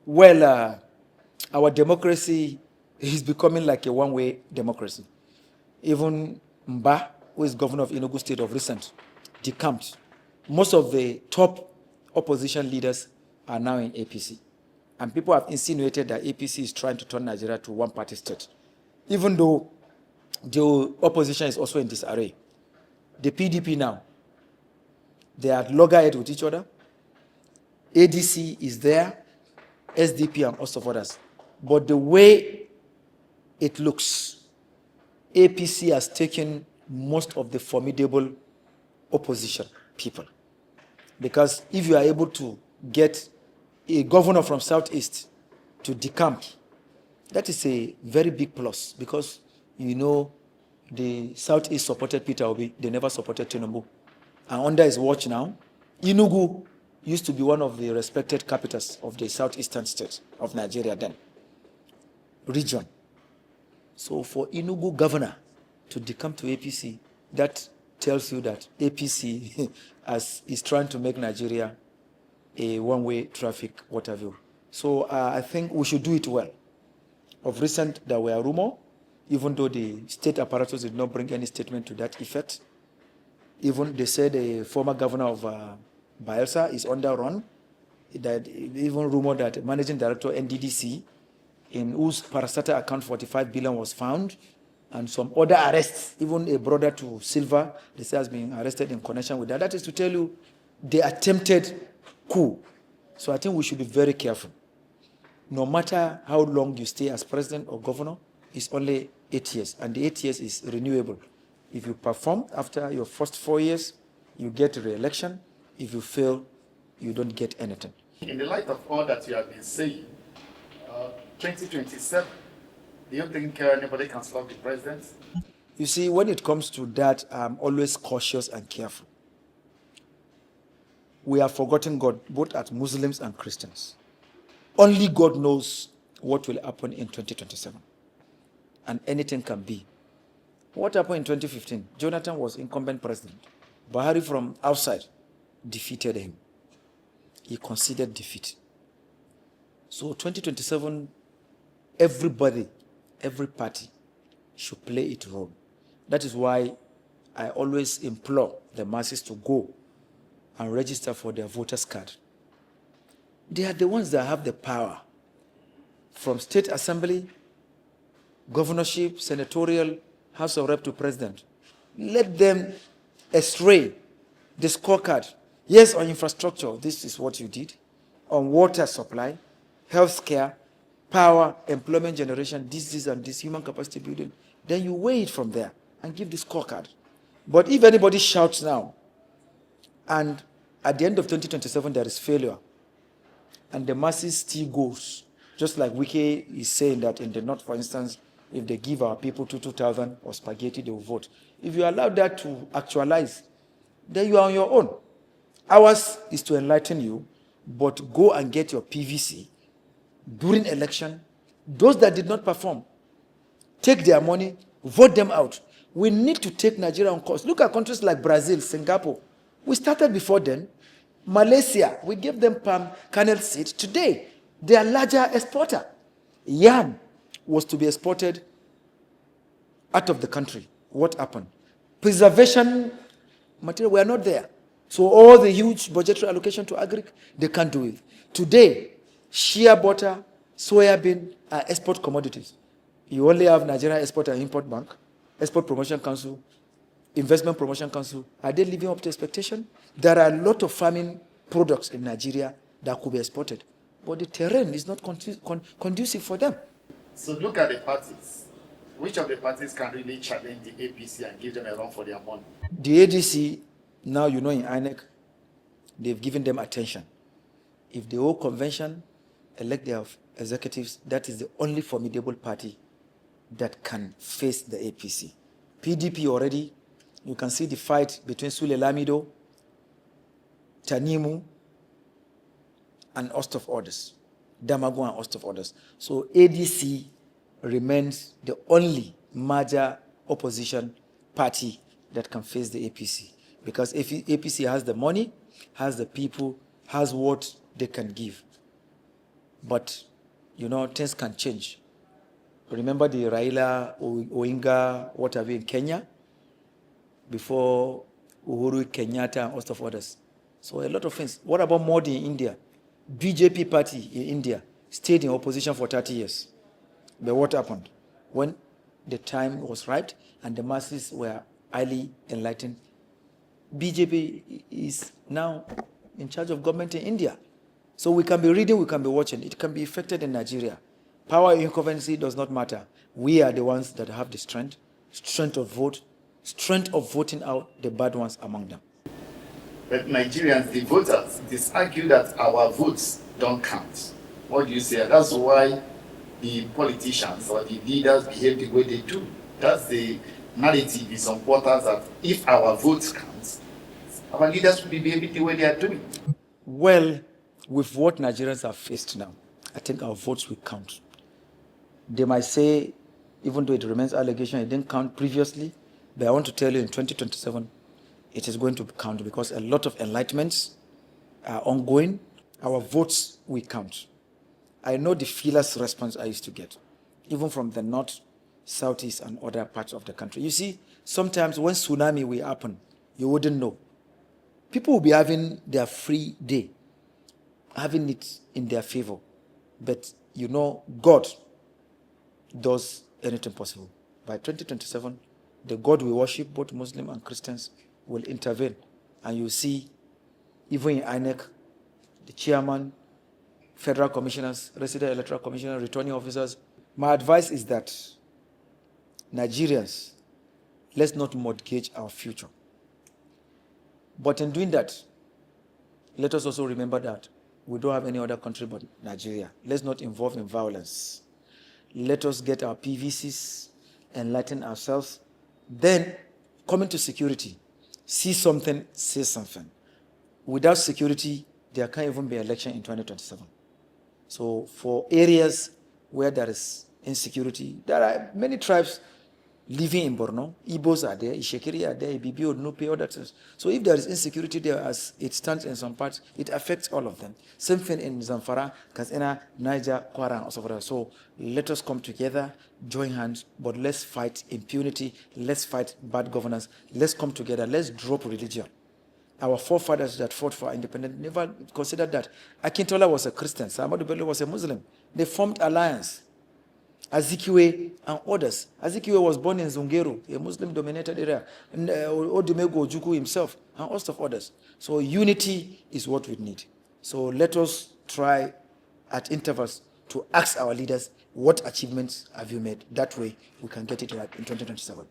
Well, our democracy is becoming like a one-way democracy. Even Mba, who is governor of Enugu State of recent, decamped. Most of the top opposition leaders are now in APC. And people have insinuated that APC is trying to turn Nigeria to one-party state, even though the opposition is also in disarray. The PDP now, they are loggerheads with each other. ADC is there, SDP and host of others. But the way it looks, APC has taken most of the formidable opposition people. Because if you are able to get a governor from Southeast to decamp, that is a very big plus, because you know the Southeast supported Peter Obi, they never supported Tinubu. And under his watch now, Enugu used to be one of the respected capitals of the southeastern state of Nigeria then, region. So for Enugu governor to decamp to APC, that tells you that APC is trying to make Nigeria a one-way traffic, whatever. So I think we should do it well. Of recent, there were rumors, even though the state apparatus did not bring any statement to that effect. Even they said the former governor of Bayelsa is under run. That even rumored that managing director NDDC, in whose parastatal account 45 billion was found, and some other arrests, even a brother to Silva, they say has been arrested in connection with that. That is to tell you the attempted coup. So I think we should be very careful. No matter how long you stay as president or governor, it's only 8 years, and the 8 years is renewable. If you perform after your first 4 years, you get re-election. If you fail, you don't get anything. In the light of all that you have been saying, 2027, do you think anybody can stop the president? You see, when it comes to that, I'm always cautious and careful. We have forgotten God, both as Muslims and Christians. Only God knows what will happen in 2027. And anything can be. What happened in 2015? Jonathan was incumbent president. Buhari from outside defeated him. He conceded defeat. So 2027, everybody, every party should play its role. That is why I always implore the masses to go and register for their voters' card. They are the ones that have the power. From state assembly, governorship, senatorial, House of Rep to president. Let them astray the scorecard. Yes, on infrastructure, this is what you did. On water supply, health care, power, employment generation, this, and this, human capacity building. Then you weigh it from there and give the scorecard. But if anybody shouts now, and at the end of 2027 there is failure, and the masses still goes, just like Wike is saying that in the north, for instance, if they give our people 2,000 or spaghetti, they will vote. If you allow that to actualize, then you are on your own. Ours is to enlighten you, but go and get your PVC during election. Those that did not perform, take their money, vote them out. We need to take Nigeria on course. Look at countries like Brazil, Singapore. We started before then. Malaysia, we gave them palm kernel seed. Today, they are larger exporter. Yam was to be exported out of the country. What happened? Preservation material, we are not there. So all the huge budgetary allocation to agri, they can't do it. Today, shea butter, soya bean are export commodities. You only have Nigeria Export and Import Bank, Export Promotion Council, Investment Promotion Council. Are they living up to expectation? There are a lot of farming products in Nigeria that could be exported, but the terrain is not conducive for them. So look at the parties. Which of the parties can really challenge the APC and give them a run for their money? The ADC, now you know in INEC, they've given them attention. If the whole convention elect their executives, that is the only formidable party that can face the APC. PDP already, you can see the fight between Sule Lamido, Tanimu, and host of others. Damago and host of others. So ADC remains the only major opposition party that can face the APC. Because if APC has the money, has the people, has what they can give. But, things can change. Remember the Raila, Oinga, what have you in Kenya, before Uhuru Kenyatta and host of others. So a lot of things. What about Modi in India? BJP party in India stayed in opposition for 30 years. But what happened? When the time was right and the masses were highly enlightened, BJP is now in charge of government in India. So we can be reading, we can be watching. It can be affected in Nigeria. Power incumbency does not matter. We are the ones that have the strength of vote, strength of voting out the bad ones among them. But Nigerians, the voters, it is argued that our votes don't count. What do you say? That's why the politicians or the leaders behave the way they do. That's the narrative in some quarters, that if our votes count, our leaders will be behaving the way they are doing. Well, with what Nigerians have faced now, I think our votes will count. They might say, even though it remains allegation, it didn't count previously, but I want to tell you in 2027, it is going to count because a lot of enlightenments are ongoing. Our votes will count. I know the fearless response I used to get, even from the north, southeast, and other parts of the country. You see, sometimes when tsunami will happen, you wouldn't know. People will be having their free day, having it in their favor. But God does anything possible. By 2027, the God we worship, both Muslim and Christians, will intervene. And you see, even in INEC, the chairman, federal commissioners, resident electoral commissioners, returning officers. My advice is that Nigerians, let's not mortgage our future. But in doing that, let us also remember that we don't have any other country but Nigeria. Let's not involve in violence. Let us get our PVCs, enlighten ourselves. Then, coming to security, see something, say something. Without security, there can't even be election in 2027. So for areas where there is insecurity, there are many tribes living in Borno. Igbos are there, Ishekiri are there, Ibibio, Nupe, other things. So if there is insecurity there as it stands in some parts, it affects all of them. Same thing in Zamfara, Katsina, Niger, Kwara, and so forth. So let us come together, join hands, but let's fight impunity, let's fight bad governance, let's come together, let's drop religion. Our forefathers that fought for independence never considered that. Akintola was a Christian, Ahmadu Bello was a Muslim. They formed alliance. Azikiwe and others. Azikiwe was born in Zungeru, a Muslim-dominated area, and Odumego Ojukwu himself, and host of others. So unity is what we need. So let us try at intervals to ask our leaders, what achievements have you made? That way, we can get it right in 2027.